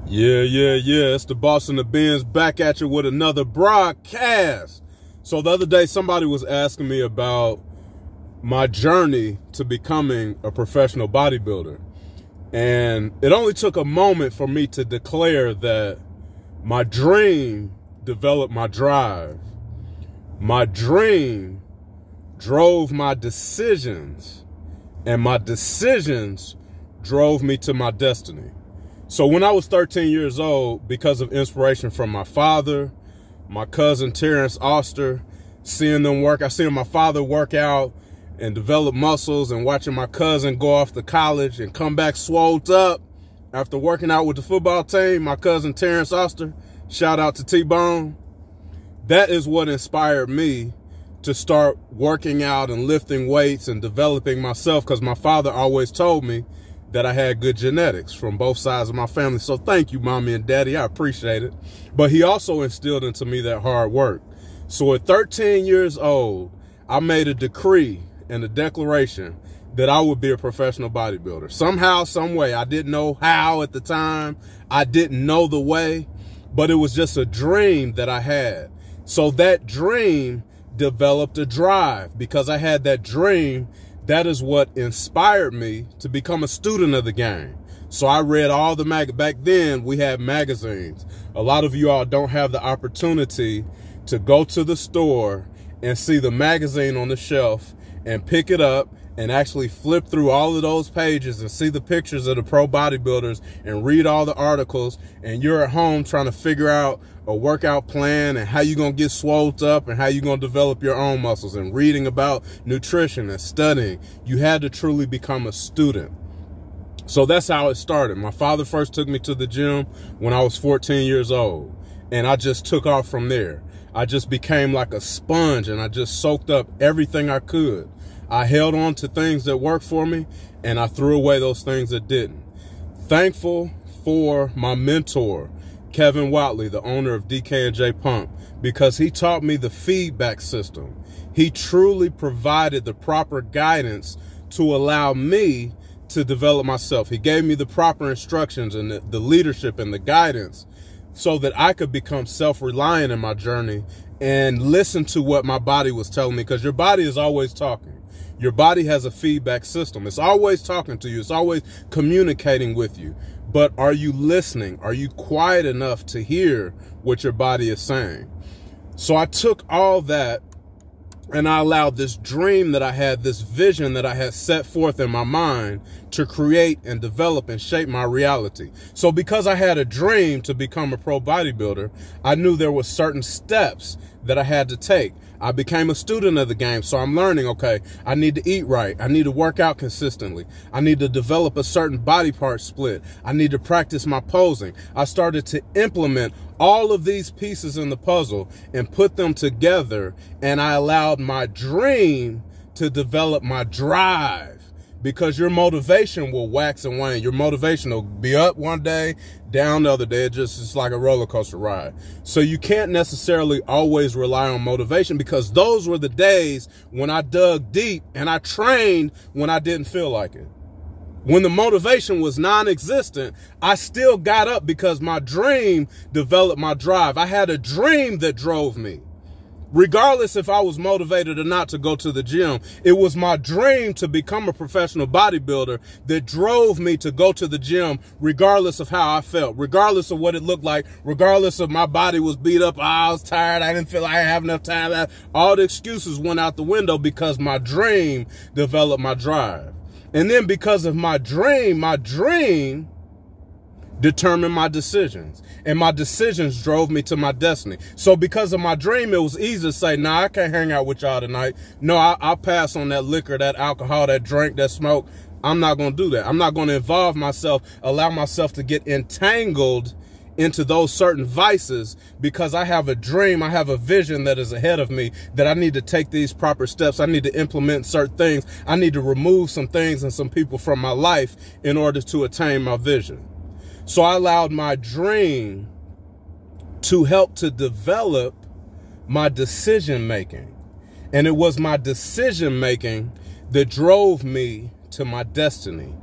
Yeah. It's the boss and the Benz back at you with another broadcast. So the other day, somebody was asking me about my journey to becoming a professional bodybuilder. And it only took a moment for me to declare that my dream developed my drive. My dream drove my decisions, and my decisions drove me to my destiny. So when I was 13 years old, because of inspiration from my father, my cousin Terrence Oster, seeing them work, I seen my father work out and develop muscles, and watching my cousin go off to college and come back swole up after working out with the football team, my cousin Terrence Oster, shout out to T-Bone. That is what inspired me to start working out and lifting weights and developing myself, because my father always told me that I had good genetics from both sides of my family. So thank you, mommy and daddy. I appreciate it. But he also instilled into me that hard work. So at 13 years old, I made a decree and a declaration that I would be a professional bodybuilder. Somehow, some way. I didn't know how at the time. I didn't know the way, but it was just a dream that I had. So that dream developed a drive. Because I had that dream, that is what inspired me to become a student of the game. So I read all the back then we had magazines. A lot of you all don't have the opportunity to go to the store and see the magazine on the shelf and pick it up and actually flip through all of those pages and see the pictures of the pro bodybuilders and read all the articles, and you're at home trying to figure out a workout plan and how you're going to get swolled up and how you're going to develop your own muscles, and reading about nutrition and studying. You had to truly become a student. So that's how it started. My father first took me to the gym when I was 14 years old, and I just took off from there. I just became like a sponge, and I just soaked up everything I could. I held on to things that worked for me, and I threw away those things that didn't. Thankful for my mentor, Kevin Watley, the owner of DK&J Pump, because he taught me the feedback system. He truly provided the proper guidance to allow me to develop myself. He gave me the proper instructions and the leadership and the guidance so that I could become self-reliant in my journey and listen to what my body was telling me, because your body is always talking. Your body has a feedback system. It's always talking to you. It's always communicating with you. But are you listening? Are you quiet enough to hear what your body is saying? So I took all that and I allowed this dream that I had, this vision that I had set forth in my mind, to create and develop and shape my reality. So because I had a dream to become a pro bodybuilder, I knew there were certain steps that I had to take. I became a student of the game, so I'm learning, okay, I need to eat right. I need to work out consistently. I need to develop a certain body part split. I need to practice my posing. I started to implement all of these pieces in the puzzle and put them together, and I allowed my dream to develop my drive. Because your motivation will wax and wane. Your motivation will be up one day, down the other day. It's like a roller coaster ride. So you can't necessarily always rely on motivation, because those were the days when I dug deep and I trained when I didn't feel like it. When the motivation was non-existent, I still got up because my dream developed my drive. I had a dream that drove me. Regardless if I was motivated or not to go to the gym, it was my dream to become a professional bodybuilder that drove me to go to the gym, regardless of how I felt, regardless of what it looked like, regardless of my body was beat up, I was tired, I didn't feel like I didn't have enough time. All the excuses went out the window because my dream developed my drive. And then because of my dream determined my decisions, and my decisions drove me to my destiny. So because of my dream, it was easy to say, nah, I can't hang out with y'all tonight. No, I'll pass on that liquor, that alcohol, that drink, that smoke. I'm not going to do that. I'm not going to involve myself, allow myself to get entangled into those certain vices, because I have a dream, I have a vision that is ahead of me, that I need to take these proper steps. I need to implement certain things. I need to remove some things and some people from my life in order to attain my vision. So I allowed my dream to help to develop my decision making. And it was my decision making that drove me to my destiny.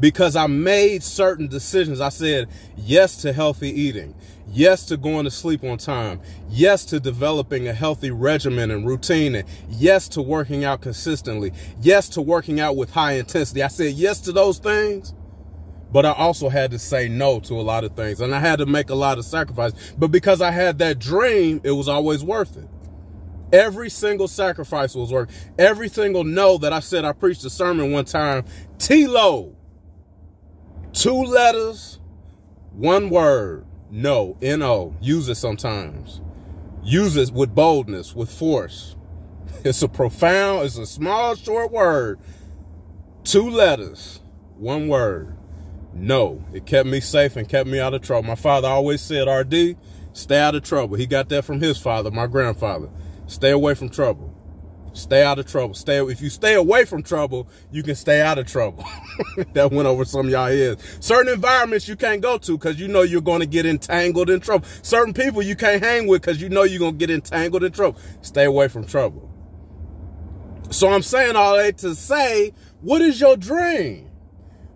because I made certain decisions. I said yes to healthy eating, yes to going to sleep on time, yes to developing a healthy regimen and routine, and yes to working out consistently, yes to working out with high intensity. I said yes to those things, but I also had to say no to a lot of things, and I had to make a lot of sacrifices. But because I had that dream, it was always worth it. Every single sacrifice was worth it. Every single no that I said. I preached a sermon one time, T-Lo, 2 letters, 1 word, no, N-O. Use it sometimes. Use it with boldness, with force. It's a small, short word. 2 letters, 1 word, no. It kept me safe and kept me out of trouble. My father always said, RD, stay out of trouble. He got that from his father, my grandfather. Stay away from trouble. Stay out of trouble. If you stay away from trouble, you can stay out of trouble. That went over some of y'all heads. Certain environments you can't go to because you know you're going to get entangled in trouble. Certain people you can't hang with because you know you're going to get entangled in trouble. Stay away from trouble. So I'm saying all that to say, what is your dream?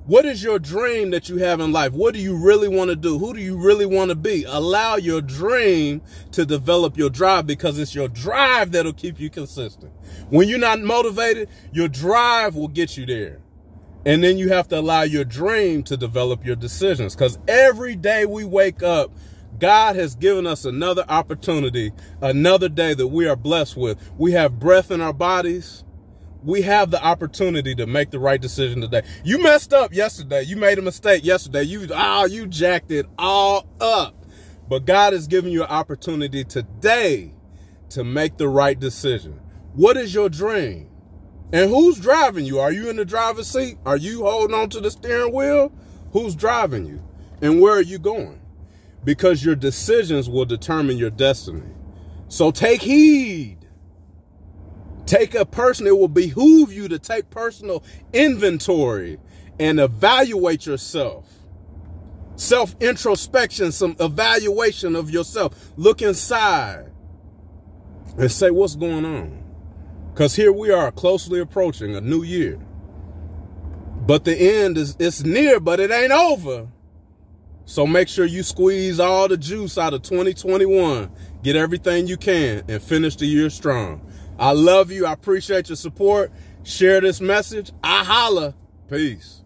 What is your dream that you have in life? What do you really want to do? Who do you really want to be? Allow your dream to develop your drive, because it's your drive that'll keep you consistent. When you're not motivated, your drive will get you there. And then you have to allow your dream to develop your decisions, because every day we wake up, God has given us another opportunity, another day that we are blessed with. We have breath in our bodies. We have the opportunity to make the right decision today. You messed up yesterday. You made a mistake yesterday. You jacked it all up. But God has given you an opportunity today to make the right decision. What is your dream? And who's driving you? Are you in the driver's seat? Are you holding on to the steering wheel? Who's driving you? And where are you going? Because your decisions will determine your destiny. So take heed. It will behoove you to take personal inventory and evaluate yourself. Self-introspection, some evaluation of yourself. Look inside and say, what's going on? Because here we are closely approaching a new year. But the end it's near, but it ain't over. So make sure you squeeze all the juice out of 2021. Get everything you can and finish the year strong. I love you. I appreciate your support. Share this message. I holla. Peace.